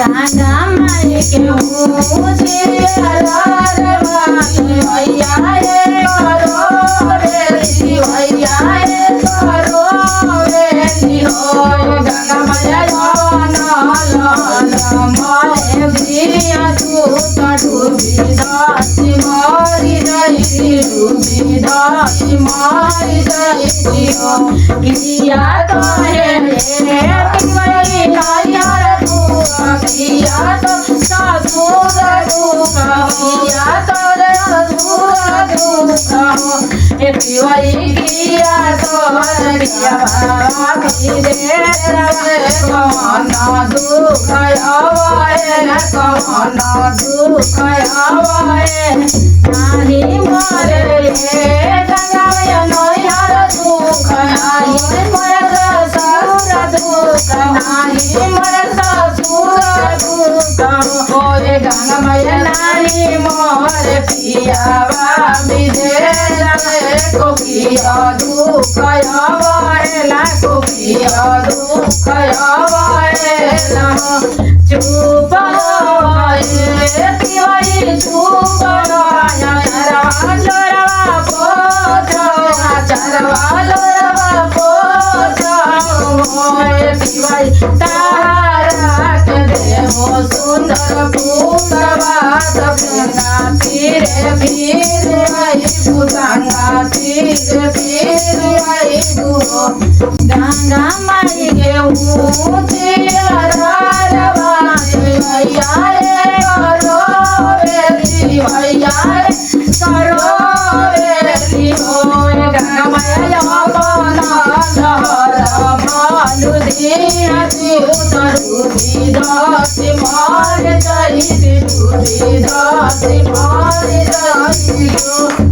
गांगा माई के मुझे भैया रे करो बेली भैया रे करो बेली हो गंगा मैया मारे बिया तू डूबी दासी मारी रही डूबी दासी मारी रही हो किया तो है किया तो ससुर दुखा किया तो ससुर दुखा हे पिवई किया तो किया भाभी रे कमना दुख आवे कमना दुख आवे नाही मरे गंगा मैया नैहर दुख नाही मरे ससुर दुख नाही मरे ससुर दुख होए गंगा मैया नाही मोर पियावा विदेश को किया दुख आवे ना को किया दुख आवे ना चुप होए पिवई चुप होया चरवा लोरवा पोछो चरवा लोरवा पोछो होए पिवई तारा के देहो सुंदर फूलवाद गंगा तीरे फिर आई गंगा तीरे फिर आई गंगा माई के ऊँचे भैया रे करो बेली भैया रे करो बेली हो गंगा मैया मालू दिया डूबी दासी मार जाई डूबी दासी मार जाई।